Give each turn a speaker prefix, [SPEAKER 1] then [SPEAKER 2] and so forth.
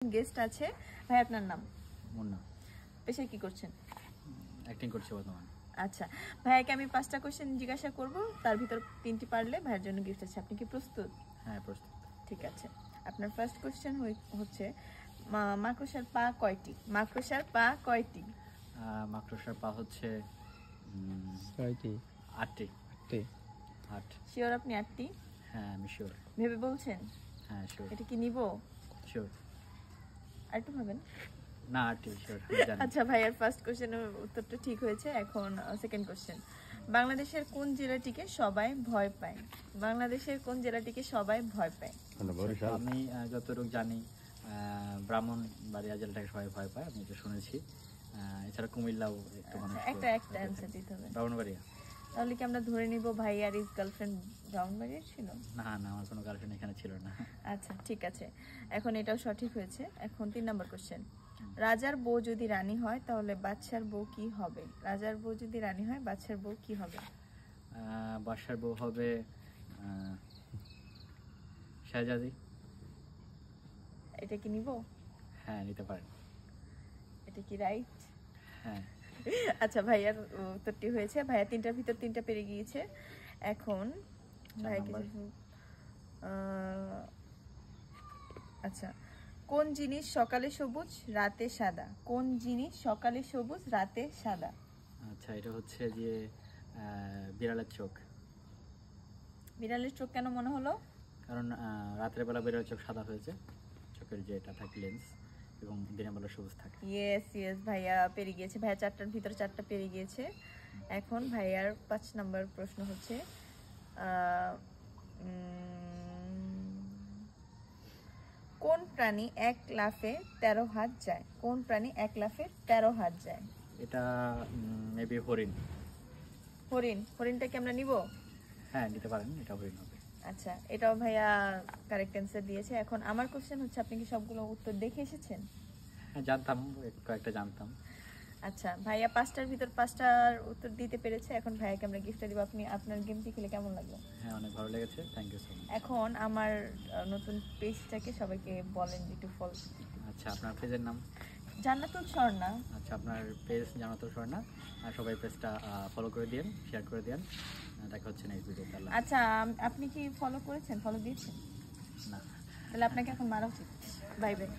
[SPEAKER 1] Guest আছে। ভাই আপনার নাম?
[SPEAKER 2] মুন্না।
[SPEAKER 1] পেশায় কি করছেন?
[SPEAKER 2] অ্যাক্টিং করছি বর্তমানে।
[SPEAKER 1] আচ্ছা, ভাইয়াকে আমি 5টা কোশ্চেন জিজ্ঞাসা করব, তার ভিতর 3টি পারলে ভাইয়ের জন্য গিফট আছে। আপনি কি প্রস্তুত?
[SPEAKER 2] হ্যাঁ, প্রস্তুত।
[SPEAKER 1] ঠিক আছে। আপনার ফার্স্ট কোশ্চেন হচ্ছে মাকড়সার পা কয়টি? মাকড়সার পা কয়টি?
[SPEAKER 2] মাকড়সার পা হচ্ছে
[SPEAKER 3] 6টি।
[SPEAKER 2] 8টি। 8।
[SPEAKER 1] শিওর আপনি 8টি?
[SPEAKER 2] হ্যাঁ, আমি শিওর।
[SPEAKER 1] ভেবে বলছেন?
[SPEAKER 2] হ্যাঁ, শিওর।
[SPEAKER 1] এটা কি নিব?
[SPEAKER 2] শিওর।
[SPEAKER 1] আর একটু ভাবেন।
[SPEAKER 2] না, 8টি শিওর।
[SPEAKER 1] আচ্ছা, ভাইয়ার ফার্স্ট কোশ্চেনের উত্তরটা ঠিক হয়েছে। এখন সেকেন্ড কোশ্চেন। বাংলাদেশের কোন জেলাটিকে সবাই ভয় পায়? বাংলাদেশের কোন জেলাটিকে সবাই ভয় পায়?
[SPEAKER 2] আমি যতটুকু জানি ব্রাহ্মণবাড়িয়া জেলাটাকে সবাই ভয় পায়, আমি এটা শুনেছি। এছাড়া কুমিল্লাও একটু মানুষ
[SPEAKER 1] একটা অ্যান্সার দিতে হবে।
[SPEAKER 2] ব্রাহ্মণবাড়িয়া।
[SPEAKER 1] তাহলে কি আমরা ধরে নিব ভাইয়ার ইজ গার্লফ্রেন্ড ব্রাহ্মণবাড়িয়ার ছিল?
[SPEAKER 2] না, আমার কোনো গার্লফ্রেন্ড এখানে ছিল না।
[SPEAKER 1] আচ্ছা, ঠিক আছে। এখন এটাও সঠিক হয়েছে। এখন 3 নম্বর কোশ্চেন। রাজার বউ যদি রানী হয় তাহলে বাদশার বউ কি হবে? রাজার বউ যদি রানী হয় বাদশার বউ কি হবে?
[SPEAKER 2] বাদশার বউ হবে শাহজাদি।
[SPEAKER 1] এটা কি নিব?
[SPEAKER 2] হ্যাঁ, নিতে পারেন।
[SPEAKER 1] এটা কি রাইট?
[SPEAKER 2] হ্যাঁ।
[SPEAKER 1] আচ্ছা, ভাইয়ার উত্তরটি হয়েছে। ভাইয়া 3টার ভিতর 3টা পেরে গিয়েছে। এখন ভাইয়া কিছু আচ্ছা, কোন জিনিস সকালে সবুজ রাতে সাদা? কোন জিনিস সকালে সবুজ রাতে সাদা?
[SPEAKER 2] আচ্ছা, এটা হচ্ছে যে বিড়ালের চোখ।
[SPEAKER 1] বিড়ালের চোখ কেন মনে হলো?
[SPEAKER 2] কারণ রাতের বেলা বিড়ালের চোখ সাদা হয়েছে, চোখের যে এটা থাকে লেন্স, এবং দিনের বেলা সবুজ থাকে।
[SPEAKER 1] ইয়েস ভাইয়া পেরে গিয়েছে। ভাইয়া 4টার ভিতর 4টা পেরে গিয়েছে। এখন ভাইয়ার 5 নম্বর প্রশ্ন হচ্ছে কোন প্রাণী এক লাফে 13 হাত যায়? কোন প্রাণী এক লাফে 13 হাত যায়?
[SPEAKER 2] এটা মেবি হরিণ।
[SPEAKER 1] হরিণটা কি আমরা নিব?
[SPEAKER 2] হ্যাঁ, নিতে পারেন, এটা হরিণ হবে।
[SPEAKER 1] আচ্ছা, এটাও ভাইয়া কারেক্ট অ্যান্সার দিয়েছে। এখন আমার কোশ্চেন হচ্ছে, আপনি কি সবগুলো উত্তর দেখে এসেছেন?
[SPEAKER 2] হ্যাঁ, জানতাম, কয়েকটা জানতাম।
[SPEAKER 1] আচ্ছা, ভাইয়া 5টার ভিতর 5টার উত্তর দিতে পেরেছে। এখন ভাইয়াকে আমরা গিফটটা দিব। আপনি আপনার গেমটি খেলে কেমন লাগলো?
[SPEAKER 2] হ্যাঁ, অনেক ভালো লেগেছে, থ্যাংক ইউ সো মাচ।
[SPEAKER 1] এখন আমার নতুন পেজটাকে সবাইকে বলেন একটু ফলো।
[SPEAKER 2] আচ্ছা, আপনার পেজের নাম?
[SPEAKER 1] জান্নাতুল স্বর্ণা।
[SPEAKER 2] আচ্ছা, আপনার পেজ জান্নাতুল স্বর্ণা। আর সবাই পেজটা ফলো করে দিন, শেয়ার করে দিন। দেখা হচ্ছে নেক্সট ভিডিওতে।
[SPEAKER 1] আচ্ছা, আপনি কি ফলো করেছেন? ফলো দিয়েছেন?
[SPEAKER 2] না।
[SPEAKER 1] তাহলে আপনাকে এখন মারা উচিত। Bye bye.